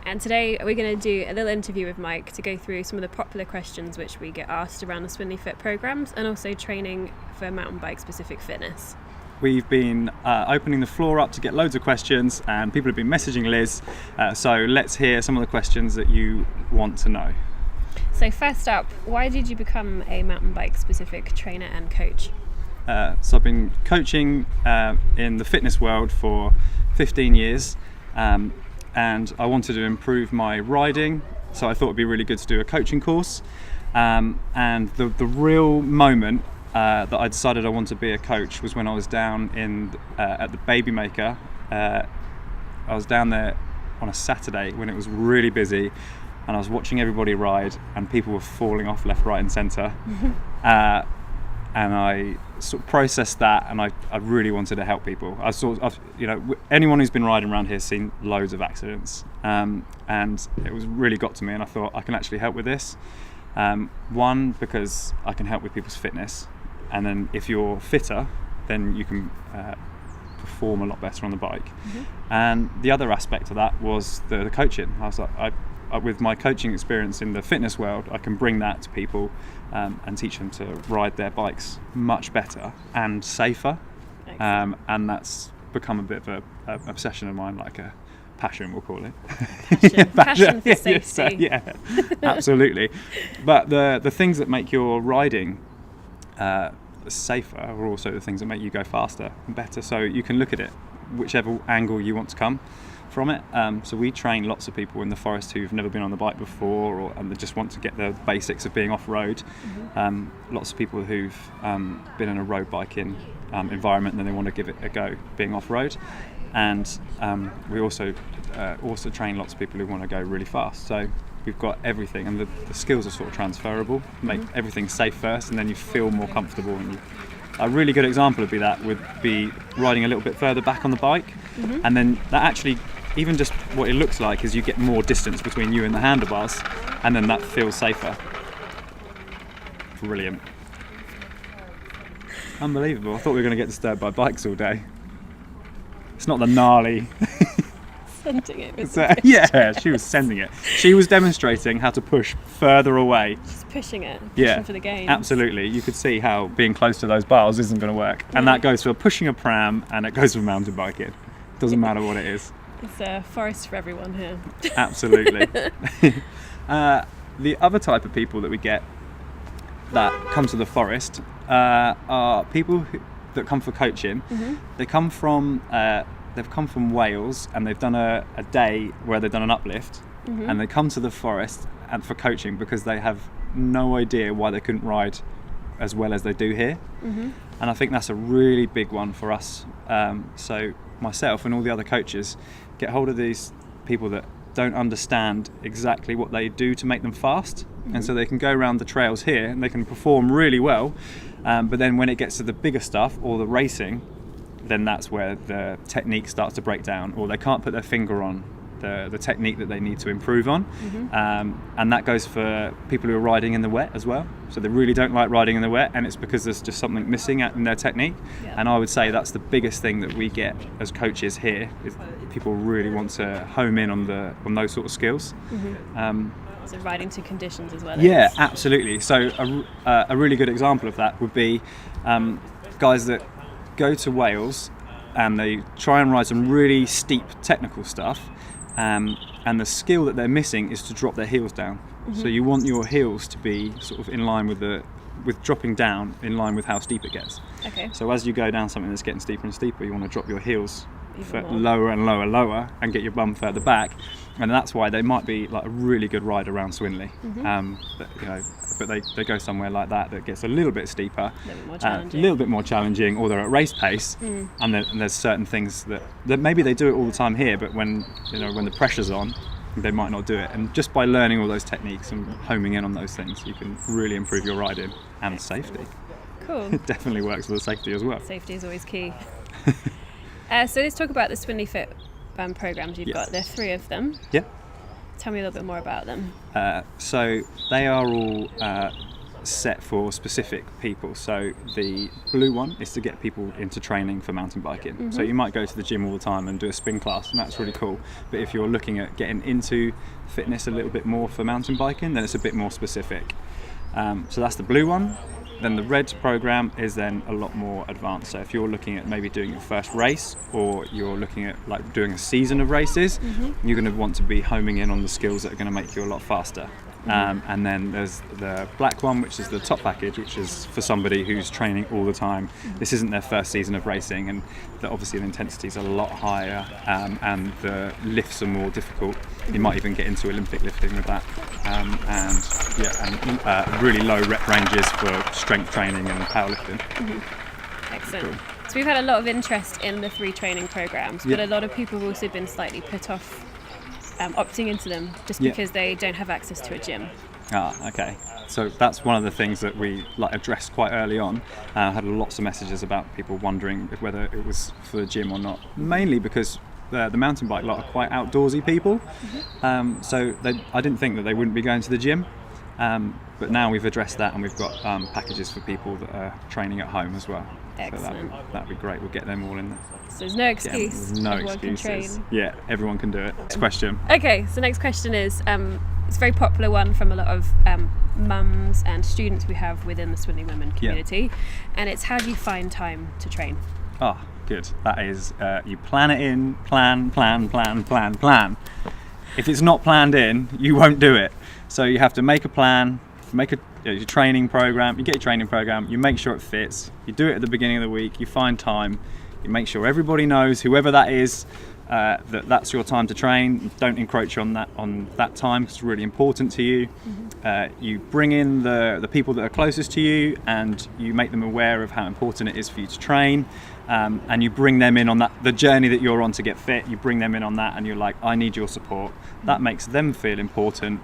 And today we're going to do a little interview with Mike to go through some of the popular questions which we get asked around the Swinley Fit programs and also training for mountain bike specific fitness. We've been opening the floor up to get loads of questions, and people have been messaging Liz, so let's hear some of the questions that you want to know. So first up, why did you become a mountain bike specific trainer and coach? So I've been coaching in the fitness world for 15 years, and I wanted to improve my riding, so I thought it'd be really good to do a coaching course. And the real moment that I decided I wanted to be a coach was when I was down at the Baby Maker. I was down there on a Saturday when it was really busy, and I was watching everybody ride, and people were falling off left, right, and centre. And I sort of processed that, and I really wanted to help people. Anyone who's been riding around here has seen loads of accidents, and it really got to me, and I thought I can actually help with this. One, because I can help with people's fitness, and then if you're fitter, then you can perform a lot better on the bike. And the other aspect of that was the coaching. I was like, with my coaching experience in the fitness world, I can bring that to people and teach them to ride their bikes much better and safer. And that's become a bit of an obsession of mine, like a passion, we'll call it. Passion for safety. Yeah, absolutely. But the things that make your riding safer are also the things that make you go faster and better. So you can look at it whichever angle you want to come from it. So we train lots of people in the forest who've never been on the bike before, and they just want to get the basics of being off-road. Lots of people who've been in a road biking environment, and then they want to give it a go being off-road. And we also train lots of people who want to go really fast. So we've got everything, and the skills are sort of transferable. Make everything safe first, and then you feel more comfortable. And a really good example would be riding a little bit further back on the bike, and then that actually, even just what it looks like is you get more distance between you and the handlebars, and then that feels safer. Brilliant. Unbelievable. I thought we were going to get disturbed by bikes all day. It's not the gnarly. Sending it. Yeah, she was sending it. She was demonstrating how to push further away. Just pushing it. Pushing for the gains. Absolutely. You could see how being close to those bars isn't going to work. And that goes for pushing a pram, and it goes for mountain biking. Doesn't matter what it is. It's a forest for everyone here. Absolutely. The other type of people that we get that come to the forest are people that come for coaching. They come from they've come from Wales, and they've done a day where they've done an uplift, and they come to the forest and for coaching because they have no idea why they couldn't ride as well as they do here. And I think that's a really big one for us. So myself and all the other coaches get hold of these people that don't understand exactly what they do to make them fast, and so they can go around the trails here and they can perform really well, but then when it gets to the bigger stuff or the racing, then that's where the technique starts to break down, or they can't put their finger on the technique that they need to improve on. And that goes for people who are riding in the wet as well. So they really don't like riding in the wet, and it's because there's just something missing in their technique. And I would say that's the biggest thing that we get as coaches here, is people really want to home in on those sort of skills. So riding to conditions as well. Yeah, absolutely. So a really good example of that would be guys that go to Wales and they try and ride some really steep technical stuff, and the skill that they're missing is to drop their heels down. So you want your heels to be sort of in line with dropping down in line with how steep it gets. So as you go down something that's getting steeper and steeper, you want to drop your heels lower and lower and get your bum further back, and that's why they might be like a really good ride around Swinley. But they go somewhere like that gets a little bit steeper, a little bit more challenging, or they're at race pace, and there's certain things that maybe they do it all the time here, but when the pressure's on, they might not do it. And just by learning all those techniques and homing in on those things, you can really improve your riding and safety. Cool. It definitely works for the safety as well. Safety is always key. So let's talk about the Swinley Fit programs you've got. There are 3 of them. Yeah. Tell me a little bit more about them. So they are all set for specific people. So the blue one is to get people into training for mountain biking. So you might go to the gym all the time and do a spin class, and that's really cool. But if you're looking at getting into fitness a little bit more for mountain biking, then it's a bit more specific. So that's the blue one. Then the red program is then a lot more advanced. So if you're looking at maybe doing your first race, or you're looking at like doing a season of races, you're going to want to be homing in on the skills that are going to make you a lot faster. And then there's the black one, which is the top package, which is for somebody who's training all the time. This isn't their first season of racing, and obviously the intensity is a lot higher, and the lifts are more difficult. You might even get into Olympic lifting with that, and really low rep ranges for strength training and powerlifting. Excellent. Cool. So we've had a lot of interest in the 3 training programs, but a lot of people have also been slightly put off opting into them just because they don't have access to a gym. Okay. So that's one of the things that we addressed quite early on. Had lots of messages about people wondering whether it was for the gym or not. Mainly because the mountain bike lot are quite outdoorsy people. So I didn't think that they wouldn't be going to the gym. But now we've addressed that, and we've got packages for people that are training at home as well. Excellent. So that'd be great. We'll get them all in there. So there's no excuse. No Everyone excuses. can train. Yeah, everyone can do it. Next question. Okay, so next question is, it's a very popular one from a lot of mums and students we have within the Swinley Women community, and it's how do you find time to train? Good. That is, you plan it in, plan. If it's not planned in, you won't do it. So you have to make a plan, your training program, you get your training program, you make sure it fits, you do it at the beginning of the week, you find time, you make sure everybody knows, whoever that is, that's your time to train. Don't encroach on that time, because it's really important to you. You bring in the people that are closest to you, and you make them aware of how important it is for you to train, and you bring them in on the journey that you're on to get fit. You bring them in on that, and you're like, I need your support. That makes them feel important,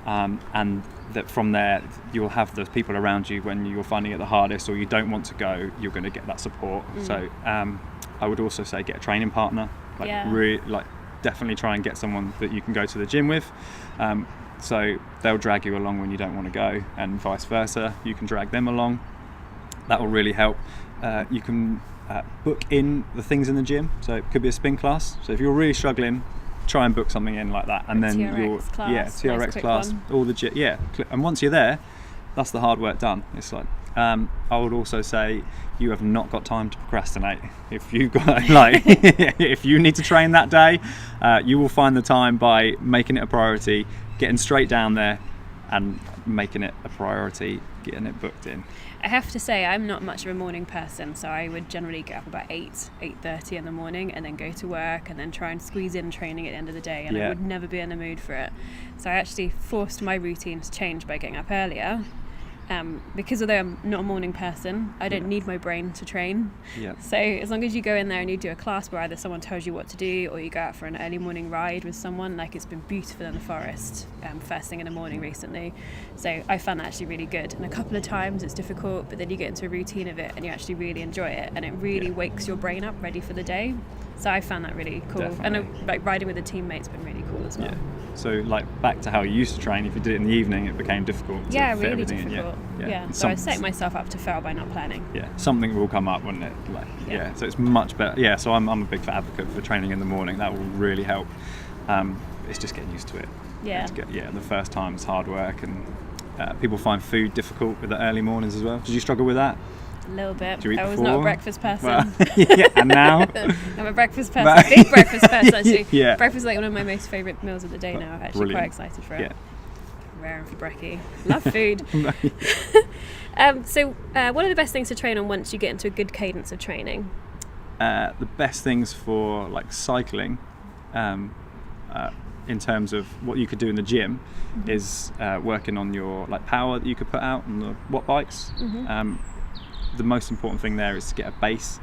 and that from there you'll have the people around you when you're finding it the hardest, or you don't want to go, you're going to get that support. So I would also say get a training partner. Definitely try and get someone that you can go to the gym with, so they'll drag you along when you don't want to go, and vice versa, you can drag them along. That will really help. You can book in the things in the gym, so it could be a spin class. So if you're really struggling, try and book something in like that, and then TRX class, all the and once you're there, that's the hard work done. It's like, I would also say you have not got time to procrastinate. If you've got if you need to train that day, you will find the time by making it a priority, getting straight down there and making it a priority, getting it booked in. I have to say, I'm not much of a morning person, so I would generally get up about 8:30 in the morning, and then go to work, and then try and squeeze in training at the end of the day, and I would never be in the mood for it. So I actually forced my routine to change by getting up earlier, because although I'm not a morning person, I don't need my brain to train. So as long as you go in there and you do a class where either someone tells you what to do, or you go out for an early morning ride with someone, like it's been beautiful in the forest first thing in the morning recently. So I found that actually really good, and a couple of times it's difficult, but then you get into a routine of it and you actually really enjoy it, and it really wakes your brain up ready for the day. So I found that really cool. Definitely. And riding with a teammate's been really cool as well. So back to how you used to train, if you did it in the evening, it became difficult to fit really everything difficult. in. So I set myself up to fail by not planning. Something will come up, wouldn't it? So it's much better. So I'm a big advocate for training in the morning. That will really help. It's just getting used to it. The first time is hard work, and people find food difficult with the early mornings as well. Did you struggle with that? A little bit. Do you eat I was before? not a breakfast person. And now? I'm a breakfast person. Big breakfast person, actually. Breakfast is like one of my most favourite meals of the day now. I'm actually quite excited for it. Raring for brekkie. Love food. So what are the best things to train on once you get into a good cadence of training? The best things for cycling, in terms of what you could do in the gym, is working on your power that you could put out on the watt bikes. The most important thing there is to get a base,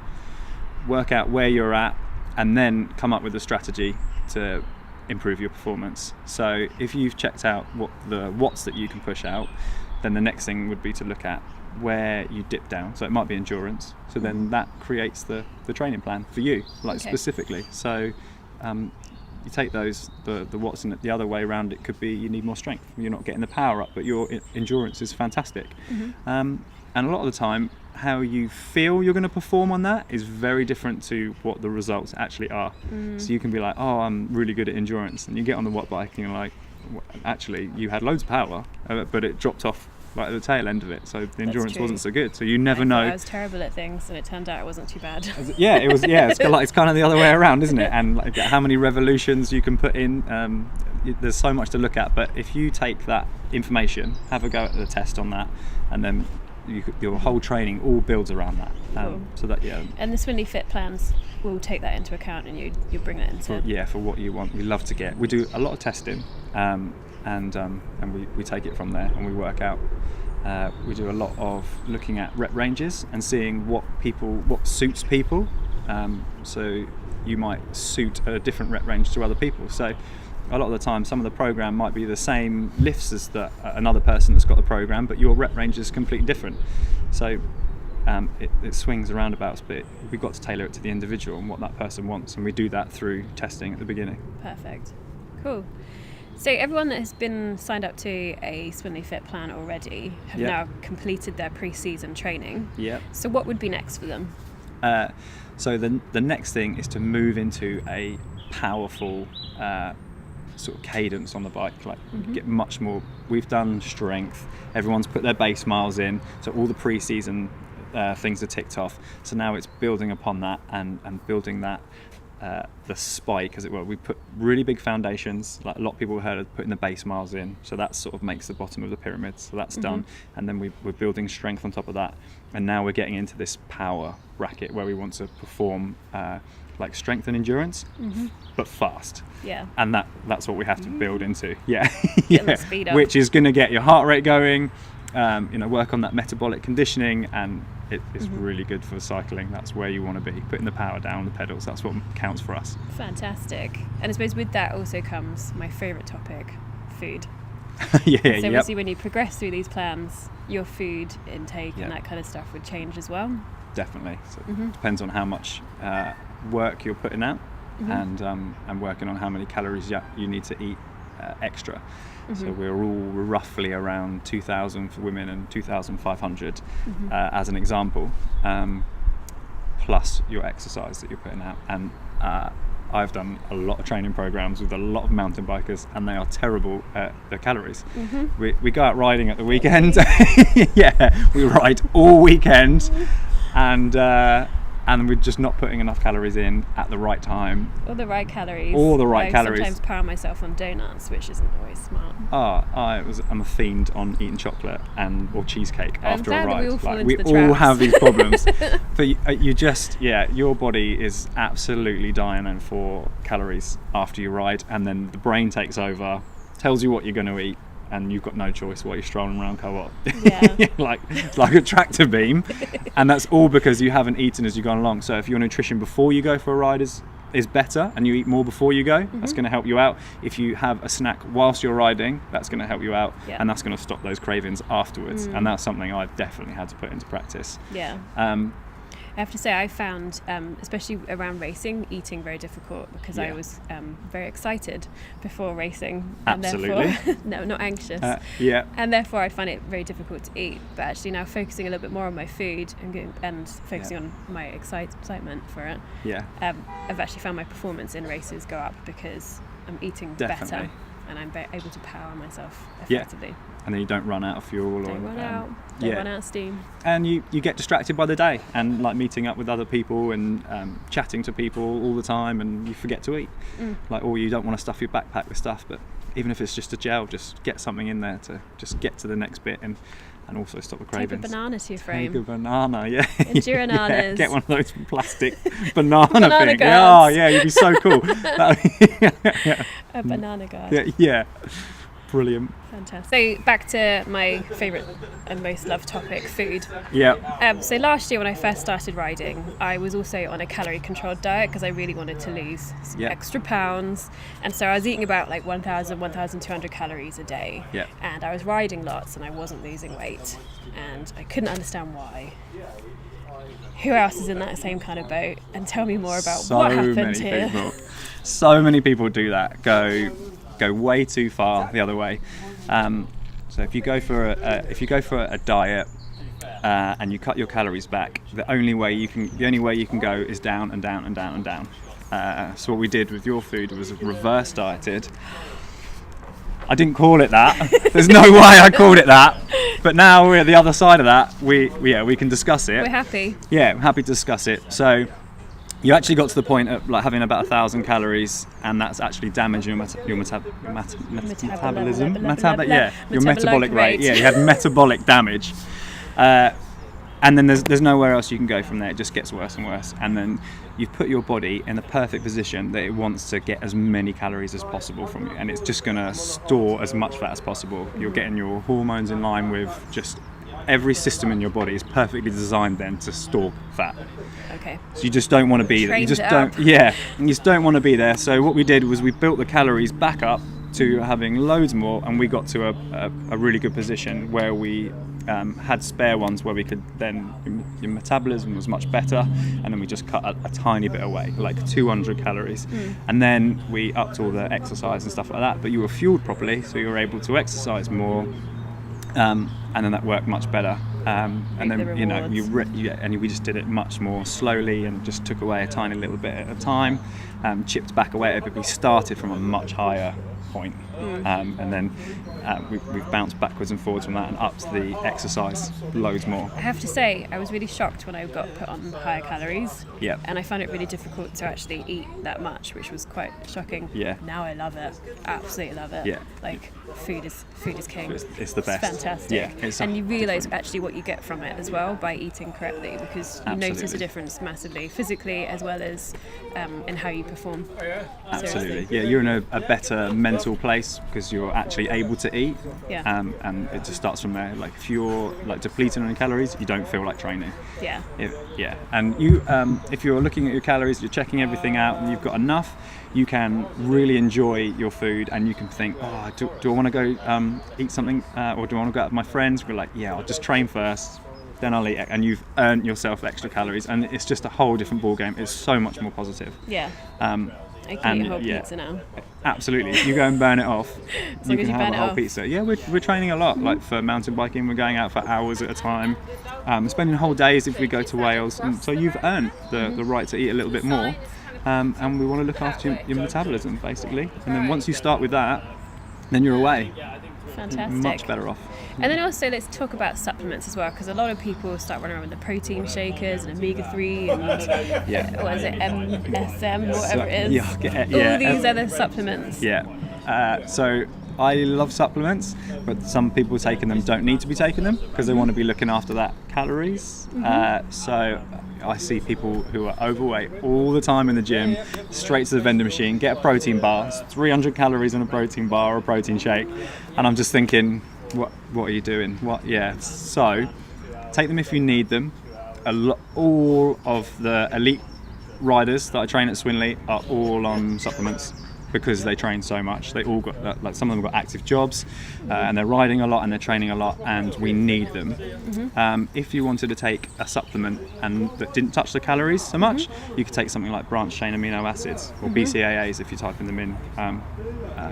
work out where you're at, and then come up with a strategy to improve your performance. So if you've checked out what the watts that you can push out, then the next thing would be to look at where you dip down. So it might be endurance. So then that creates the training plan for you, specifically. So you take those, the what's in it the other way around, it could be you need more strength. You're not getting the power up, but your endurance is fantastic. And a lot of the time, how you feel you're going to perform on that is very different to what the results actually are. So you can be like, oh, I'm really good at endurance, and you get on the watt bike and you're like, actually you had loads of power, but it dropped off right at the tail end of it, so the endurance wasn't so good. So you never know. I was terrible at things, and it turned out it wasn't too bad. Yeah, it was. Yeah, it's kind of the other way around, isn't it? And like how many revolutions you can put in. There's so much to look at. But if you take that information, have a go at the test on that, and then your whole training all builds around that. Cool. So that And the Swinley Fit plans will take that into account, and you bring that into. For what you want. We love to get. We do a lot of testing. And we take it from there and we work out. We do a lot of looking at rep ranges and seeing what suits people. So you might suit a different rep range to other people. So a lot of the time, some of the program might be the same lifts as another person that's got the program, but your rep range is completely different. So it swings around about, but we've got to tailor it to the individual and what that person wants, and we do that through testing at the beginning. Perfect. Cool. So everyone that has been signed up to a Swinley Fit plan already have now completed their pre-season training. Yeah. So what would be next for them? So the next thing is to move into a powerful sort of cadence on the bike, get much more. We've done strength. Everyone's put their base miles in, so all the pre-season things are ticked off. So now it's building upon that and building that. The spike, as it were. We put really big foundations, like a lot of people have heard of putting the base miles in, so that sort of makes the bottom of the pyramid, so that's done, and then we're building strength on top of that, and now we're getting into this power bracket where we want to perform like strength and endurance, but fast. Yeah. And that's what we have to build into. Yeah. Getting the speed up. Which is going to get your heart rate going, work on that metabolic conditioning, and it's really good for cycling. That's where you want to be, putting the power down the pedals. That's what counts for us. Fantastic. And I suppose with that also comes my favourite topic, food. So obviously when you progress through these plans, your food intake and that kind of stuff would change as well. Definitely. So it depends on how much work you're putting out, and working on how many calories you need to eat extra. So we're all roughly around 2,000 for women and 2,500 as an example, plus your exercise that you're putting out. And I've done a lot of training programs with a lot of mountain bikers, and they are terrible at their calories. We go out riding at the weekend. We ride all weekend, and we're just not putting enough calories in at the right time. Or the right calories. calories. I sometimes power myself on donuts, which isn't always smart. I'm a fiend on eating chocolate or cheesecake after a ride. We all have these problems. But your body is absolutely dying for calories after you ride, and then the brain takes over, tells you what you're going to eat, and you've got no choice while you're strolling around Co-op. like a tractor beam. And that's all because you haven't eaten as you've gone along. So if your nutrition before you go for a ride is better, and you eat more before you go, that's going to help you out. If you have a snack whilst you're riding, that's going to help you out, and that's going to stop those cravings afterwards. And that's something I've definitely had to put into practice. I have to say I found, especially around racing, eating very difficult because I was very excited before racing. And Absolutely. Therefore, no, not anxious. And therefore I find it very difficult to eat. But actually now focusing a little bit more on my food and focusing on my excitement for it, I've actually found my performance in races go up because I'm eating better and I'm able to power myself effectively. And then you don't run out of fuel. Don't run out of steam. And you get distracted by the day and like meeting up with other people and chatting to people all the time, and you forget to eat. Or you don't want to stuff your backpack with stuff, but even if it's just a gel, just get something in there to just get to the next bit and also stop the cravings. Take a banana to your frame. Take a banana, Endurananas. Get one of those plastic banana things. Guards. You'd be so cool. A banana guard. Brilliant. Fantastic. So back to my favourite and most loved topic, food. So last year when I first started riding, I was also on a calorie controlled diet because I really wanted to lose some extra pounds, and so I was eating about like 1,200 calories a day, and I was riding lots and I wasn't losing weight, and I couldn't understand why. who else is in that same kind of boat? And tell me more about what happened here. So many people do that. Go way too far the other way. So if you go for a diet and you cut your calories back, the only way you can go is down and down and down and down. So what we did with your food was reverse dieted. I didn't call it that. There's no way I called it that. But now we're at the other side of that. We can discuss it. We're happy. Yeah, I'm happy to discuss it. So you actually got to the point of like having about 1,000 calories, and that's actually damaging your metabolism. Your metabolic rate. Yeah, you had metabolic damage. And then there's nowhere else you can go from there. It just gets worse and worse. And then you've put your body in the perfect position that it wants to get as many calories as possible from you, and it's just going to store as much fat as possible. You're getting your hormones in line with just every system in your body is perfectly designed then to store fat. Okay. So you just don't want to be there. You just don't want to be there. So what we did was we built the calories back up to having loads more, and we got to a really good position where we had spare ones where we could then, your metabolism was much better, and then we just cut a tiny bit away, like 200 calories. And then we upped all the exercise and stuff like that, but you were fueled properly, so you were able to exercise more, and then that worked much better. And then and we just did it much more slowly and just took away a tiny little bit at a time, chipped back away, but we started from a much higher point, and then we've bounced backwards and forwards from that and upped the exercise loads more. I have to say, I was really shocked when I got put on higher calories. Yeah. And I found it really difficult to actually eat that much, which was quite shocking. Yeah. Now I love it. Absolutely love it. Yeah. Like food is king. It's the best. It's fantastic. Yeah. And you realise actually what you get from it as well by eating correctly, because you notice a difference massively, physically as well as in how you perform. Absolutely. Seriously. Yeah, you're in a better mental place because you're actually able to eat. Yeah. And it just starts from there. Like if you're like depleting on your calories, you don't feel like training. Yeah. And you, if you're looking at your calories, you're checking everything out, and you've got enough, you can really enjoy your food, and you can think, oh, do I want to go eat something, or do I want to go out with my friends? We're like, yeah, I'll just train first, then I'll eat it, and you've earned yourself extra calories, and it's just a whole different ball game. It's so much more positive. Yeah. I can eat a whole pizza now. Absolutely. You go and burn it off. You can have a whole pizza. Yeah, we're training a lot. Like for mountain biking, we're going out for hours at a time, spending whole days if we go to Wales. And so you've earned the right to eat a little bit more, and we want to look after your metabolism basically. And then once you start with that, then you're away. Fantastic. Much better off. And then also let's talk about supplements as well, because a lot of people start running around with the protein shakers and omega-3 and what is it, MSM, whatever it is. All these other supplements. Yeah. So I love supplements, but some people taking them don't need to be taking them because they want to be looking after that calories. So I see people who are overweight all the time in the gym, straight to the vending machine, get a protein bar. It's 300 calories in a protein bar or a protein shake, and I'm just thinking, what are you doing? So take them if you need them. All of the elite riders that I train at Swinley are all on supplements because they train so much. They all got, like, some of them got active jobs, and they're riding a lot and they're training a lot, and we need them. If you wanted to take a supplement and that didn't touch the calories so much, you could take something like branched chain amino acids or BCAAs if you're typing them in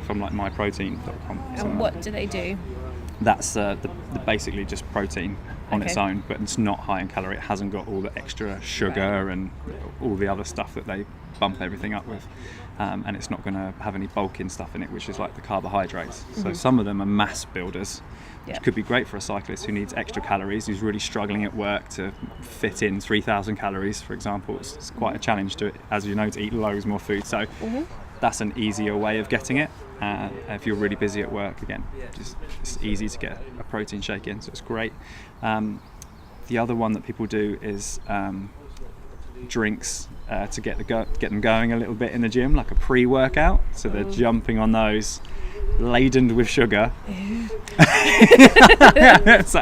from like myprotein.com. And what do they do? That's basically just protein on its own, but it's not high in calorie. It hasn't got all the extra sugar and all the other stuff that they bump everything up with, and it's not going to have any bulking stuff in it, which is like the carbohydrates. So some of them are mass builders, which could be great for a cyclist who needs extra calories, who's really struggling at work to fit in 3,000 calories, for example. It's quite a challenge to, as you know, to eat loads more food. So that's an easier way of getting it. If you're really busy at work, again, it's easy to get a protein shake in, so it's great. The other one that people do is drinks to get them going a little bit in the gym, like a pre-workout. So they're jumping on those, laden with sugar. So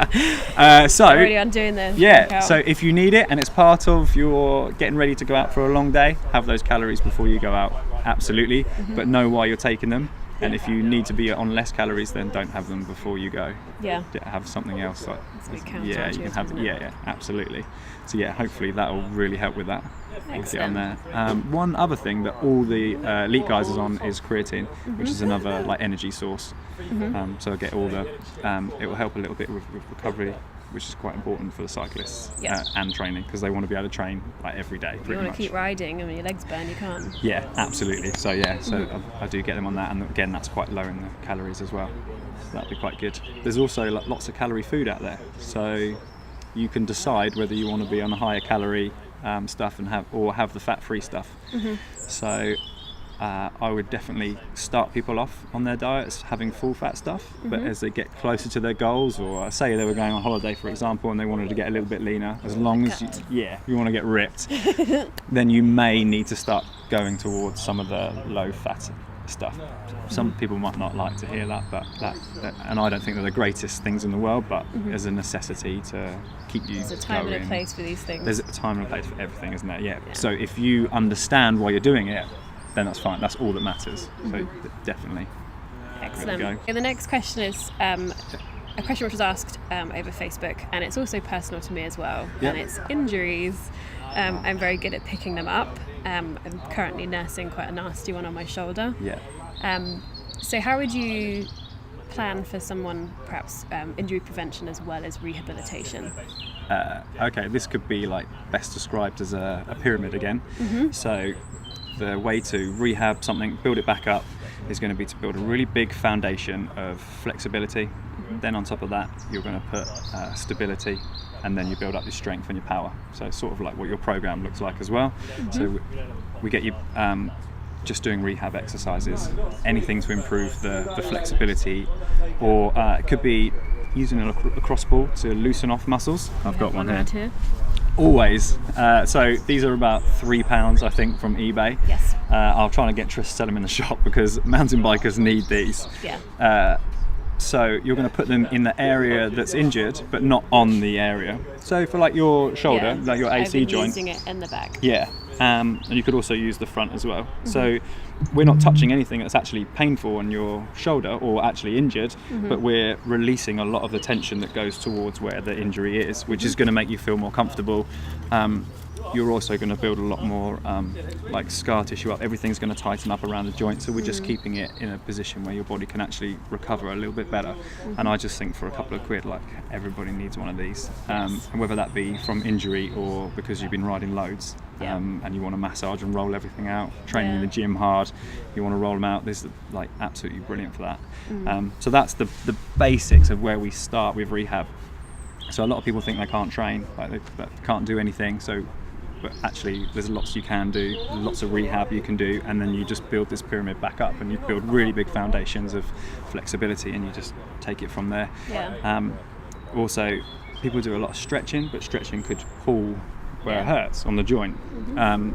already undoing this. Yeah. So if you need it and it's part of your getting ready to go out for a long day, have those calories before you go out. Absolutely, but know why you're taking them. And if you need to be on less calories, then don't have them before you go. Yeah. Have something else like. It's a bit Yeah, you can have. Yeah, absolutely. So yeah, hopefully that will really help with that. Excellent. Get on there. One other thing that all the elite guys is on is creatine, which is another like energy source. So I get all the. It will help a little bit with recovery, which is quite important for the cyclists and training, because they want to be able to train like every day. You want to keep riding, and when your legs burn, you can't. Yeah, absolutely. So I do get them on that, and again, that's quite low in the calories as well. So that'd be quite good. There's also lots of calorie food out there, so you can decide whether you want to be on the higher calorie stuff and have the fat-free stuff. So I would definitely start people off on their diets having full fat stuff, but as they get closer to their goals, or say they were going on holiday, for example, and they wanted to get a little bit leaner, as long as you want to get ripped, then you may need to start going towards some of the low fat stuff. Some people might not like to hear that, but and I don't think they're the greatest things in the world, but as a necessity to keep you There's a time going. and a place for these things. There's a time and a place for everything, isn't there? Yeah. So if you understand why you're doing it, then that's fine. That's all that matters. So definitely. Excellent. Okay, the next question is a question which was asked over Facebook, and it's also personal to me as well. And it's injuries. I'm very good at picking them up. I'm currently nursing quite a nasty one on my shoulder. Yeah. So how would you plan for someone, perhaps injury prevention as well as rehabilitation? Okay, this could be like best described as a pyramid again. So the way to rehab something, build it back up, is going to be to build a really big foundation of flexibility. Then on top of that, you're going to put stability, and then you build up your strength and your power. So sort of like what your program looks like as well. So we get you just doing rehab exercises, anything to improve the flexibility, or it could be using a lacrosse ball to loosen off muscles. I've got one here. Always. So these are about £3, I think, from eBay. Yes. I'll try and get Trish to sell them in the shop, because mountain bikers need these. Yeah. So you're going to put them in the area that's injured, but not on the area. So for like your shoulder, like your AC I've been joint. using it in the back. Yeah. And you could also use the front as well. So we're not touching anything that's actually painful on your shoulder or actually injured, but we're releasing a lot of the tension that goes towards where the injury is, which is going to make you feel more comfortable. You're also going to build a lot more like scar tissue up. Everything's going to tighten up around the joint, so we're just keeping it in a position where your body can actually recover a little bit better. And I just think for a couple of quid, like, everybody needs one of these, and whether that be from injury or because you've been riding loads and you want to massage and roll everything out, training in the gym hard, you want to roll them out. This is like absolutely brilliant for that. So that's the basics of where we start with rehab. So a lot of people think they can't train, like they can't do anything. But actually there's lots you can do, lots of rehab you can do, and then you just build this pyramid back up, and you build really big foundations of flexibility, and you just take it from there. Also, people do a lot of stretching, but stretching could pull where it hurts on the joint. And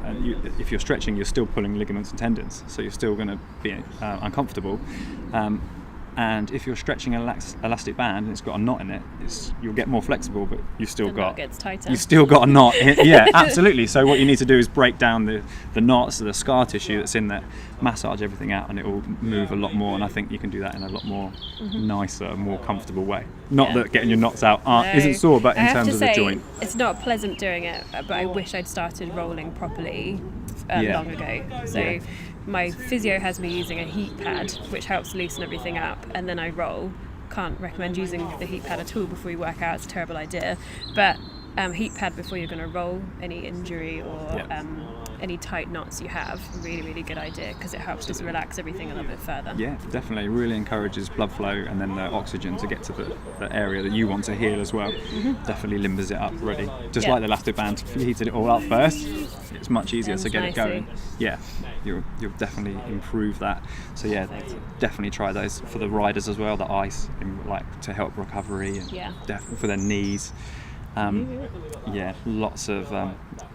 if you're stretching, you're still pulling ligaments and tendons, so you're still going to be uncomfortable. And if you're stretching an elastic band and it's got a knot in it, you'll get more flexible, but you've still got a knot. Yeah, absolutely. So what you need to do is break down the knots, the scar tissue that's in there, massage everything out, and it will move a lot more. And I think you can do that in a lot more nicer, more comfortable way. Not that getting your knots out isn't sore, but in terms of the joint. It's not pleasant doing it, but I wish I'd started rolling properly long ago. So my physio has me using a heat pad, which helps loosen everything up, and then I roll. Can't recommend using the heat pad at all before you work out. It's a terrible idea. But heat pad before you're going to roll any injury or any tight knots you have, really, really good idea, because it helps just relax everything a little bit further. Yeah, definitely. Really encourages blood flow and then the oxygen to get to the area that you want to heal as well. Definitely limbers it up ready. Just like the elastic band, if you heated it all up first, it's much easier to get it going. Yeah, you'll definitely improve that. So yeah, definitely try those for the riders as well, the ice, to help recovery and for their knees. Lots of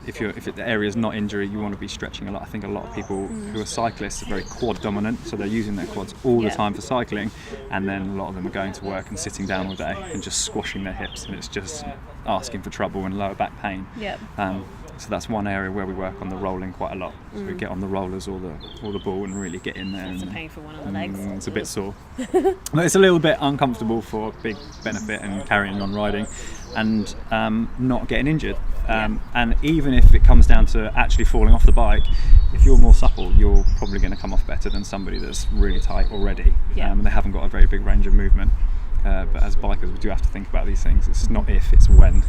if the area is not injury, you want to be stretching a lot. I think a lot of people who are cyclists are very quad dominant, so they're using their quads all the time for cycling, and then a lot of them are going to work and sitting down all day and just squashing their hips, and it's just asking for trouble and lower back pain. So that's one area where we work on the rolling quite a lot. So we get on the rollers or the ball and really get in there. It's a painful one on the legs. It's a bit sore. But it's a little bit uncomfortable for big benefit and carrying on riding and not getting injured. And even if it comes down to actually falling off the bike, if you're more supple, you're probably going to come off better than somebody that's really tight already and they haven't got a very big range of movement. But as bikers, we do have to think about these things. It's not if, it's when.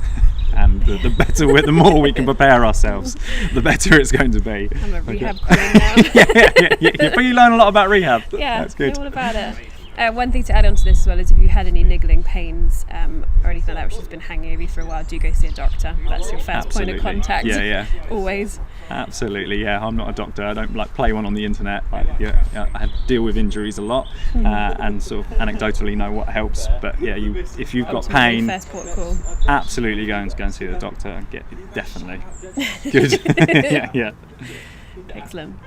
And the more we can prepare ourselves, the better it's going to be. I'm a rehab queen now. But you learn a lot about rehab. Yeah, that's good. All about it. One thing to add on to this as well is if you had any niggling pains or anything like that which has been hanging over you for a while, do go see a doctor. That's your first point of contact. Yeah. Always. Absolutely, yeah. I'm not a doctor. I don't play one on the internet. I deal with injuries a lot and sort of anecdotally know what helps. But if you've got pain, first port of call. Absolutely go and see the doctor and get definitely good. Yeah. Excellent.